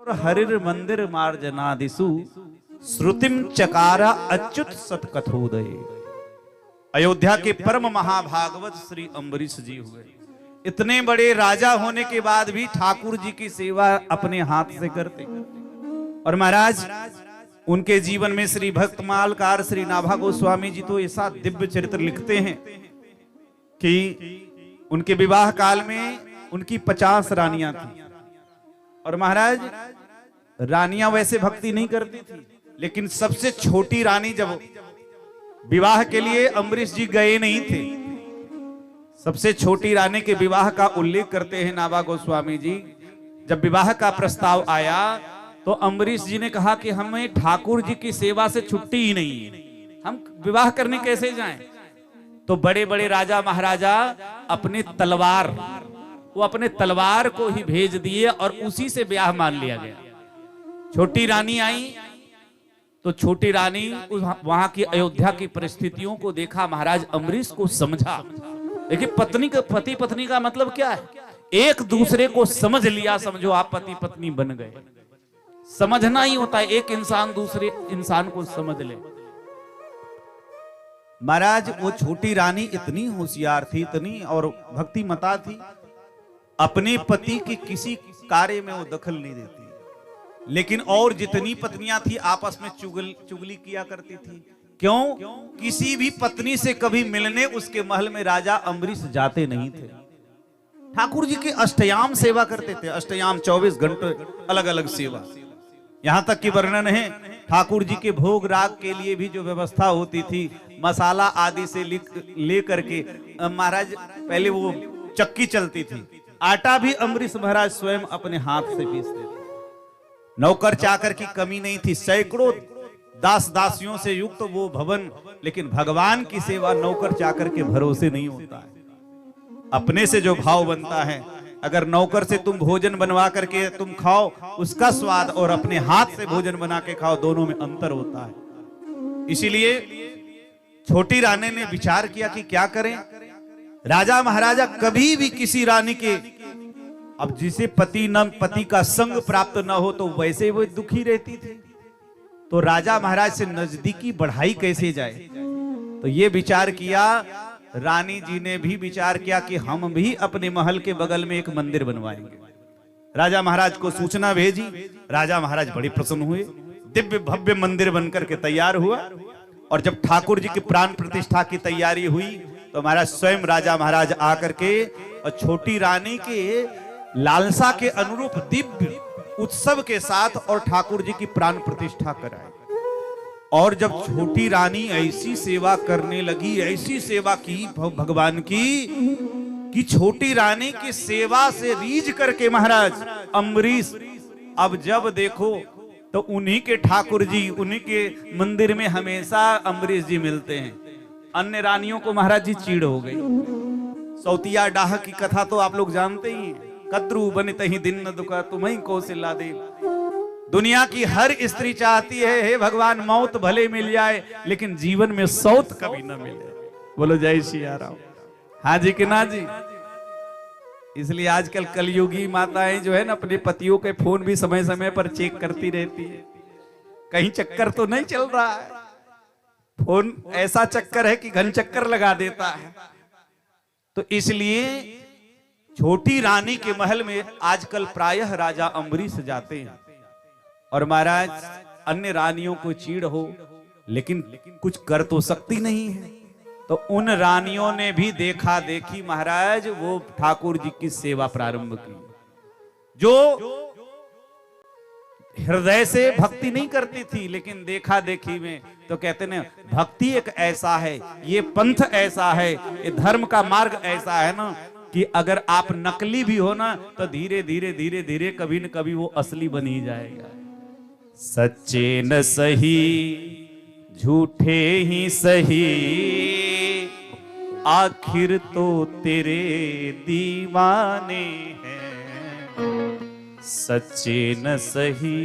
हरिर मंदिर मार्जनादिसु श्रुतिम चकारा अच्युत सतकथोदय। अयोध्या के परम महाभागवत श्री अम्बरीश जी हुए। इतने बड़े राजा होने के बाद भी ठाकुर जी की सेवा अपने हाथ से करते। और महाराज उनके जीवन में श्री भक्तमालकार श्री नाभा गोस्वामी जी तो ऐसा दिव्य चरित्र लिखते हैं कि उनके विवाह काल में उनकी 50 रानियां थी। और महाराज रानियां वैसे भक्ति नहीं करती थी, लेकिन सबसे छोटी रानी जब विवाह के लिए अम्बरीश जी गए नहीं थे, सबसे छोटी रानी के विवाह का उल्लेख करते हैं नाभा गोस्वामी जी। जब विवाह का प्रस्ताव आया तो अम्बरीश जी ने कहा कि हमें ठाकुर जी की सेवा से छुट्टी ही नहीं है, हम विवाह करने कैसे जाएं। तो बड़े बड़े राजा महाराजा अपने तलवार को ही भेज दिए और उसी से ब्याह मान लिया गया। छोटी रानी आई तो छोटी रानी वहां की अयोध्या की परिस्थितियों को देखा, महाराज अम्बरीश को समझा। देखिए पति पत्नी का मतलब क्या है, एक दूसरे को समझ लिया, समझो आप पति पत्नी बन गए। समझना ही होता है, एक इंसान दूसरे इंसान को समझ ले। महाराज वो छोटी रानी इतनी होशियार थी, इतनी और भक्तिमता थी, अपने पति के किसी कार्य में वो दखल नहीं देती। लेकिन और जितनी पत्नियां थी आपस में चुगली किया करती थी। क्यों? किसी भी पत्नी से कभी मिलने उसके महल में राजा अम्बरीश जाते नहीं थे। ठाकुर जी की अष्टयाम सेवा करते थे, अष्टयाम 24 घंटे अलग अलग सेवा। यहां तक कि वर्णन है ठाकुर जी के भोग राग के लिए भी जो व्यवस्था होती थी, मसाला आदि से लेकर के महाराज पहले वो चक्की चलती थी, आटा भी अम्बरीश महाराज स्वयं अपने हाथ से पीसते थे। नौकर चाकर की कमी नहीं थी, सैकड़ों दास दासियों से युक्त वो भवन। लेकिन भगवान की सेवा नौकर चाकर के भरोसे नहीं होता है, अपने से जो भाव बनता है। अगर नौकर से तुम भोजन बनवा करके तुम खाओ, उसका स्वाद और अपने हाथ से भोजन बना के खाओ, दोनों में अंतर होता है। इसीलिए छोटी रानी ने विचार किया कि क्या करें। राजा महाराजा कभी भी किसी रानी के, अब जिसे पति का संग प्राप्त न हो तो वैसे वो दुखी रहती थी, तो राजा महाराज से नजदीकी बढ़ाई कैसे जाए। तो ये विचार किया, रानी जी ने भी विचार किया कि हम भी अपने महल के बगल में एक मंदिर बनवाएंगे। राजा महाराज को सूचना भेजी, राजा महाराज बड़े प्रसन्न हुए, दिव्य भव्य मंदिर बनकर के तैयार हुआ। और जब ठाकुर जी की प्राण प्रतिष्ठा की तैयारी हुई तो महाराज स्वयं राजा महाराज आकर के और छोटी रानी के लालसा के अनुरूप दिव्य उत्सव के साथ और ठाकुर जी की प्राण प्रतिष्ठा कराई। और जब छोटी रानी ऐसी सेवा करने लगी, ऐसी सेवा की भगवान की, कि छोटी रानी की सेवा से रीझ करके महाराज अम्बरीश अब जब देखो तो उन्हीं के ठाकुर जी, उन्हीं के मंदिर में हमेशा अम्बरीश जी मिलते हैं। अन्य रानियों को महाराज जी चीड़ हो गई। सौतिया डाह की कथा तो आप लोग जानते ही हैं, कद्रू बनित ही दिन न दुखा तुम्हें कौशल्या दे। दुनिया की हर स्त्री चाहती है, हे भगवान मौत भले मिल जाए लेकिन जीवन में सौत कभी न मिले। बोलो जय सिया राम। हाँ जी कि ना जी। इसलिए आजकल कलयुगी माताएं जो है ना, अपने पतियों के फोन भी समय समय पर चेक करती रहती है, कहीं चक्कर तो नहीं चल रहा है। फोन ऐसा चक्कर है कि घन चक्कर लगा देता है। तो इसलिए छोटी रानी के महल में आजकल प्रायः राजा अम्बरीश जाते हैं। और महाराज अन्य रानियों को चीड़ हो लेकिन कुछ कर तो सकती नहीं है, तो उन रानियों ने भी देखा देखी महाराज वो ठाकुर जी की सेवा प्रारंभ की। जो हृदय से भक्ति नहीं करती थी लेकिन देखा देखी में, तो कहते ना भक्ति एक ऐसा है, ये पंथ ऐसा है, ये धर्म का मार्ग ऐसा है ना कि अगर आप नकली भी हो ना तो धीरे धीरे धीरे धीरे कभी न कभी वो असली बन ही जाएगा। सच्चे न सही झूठे ही सही, आखिर तो तेरे दीवाने हैं। सच्चे न सही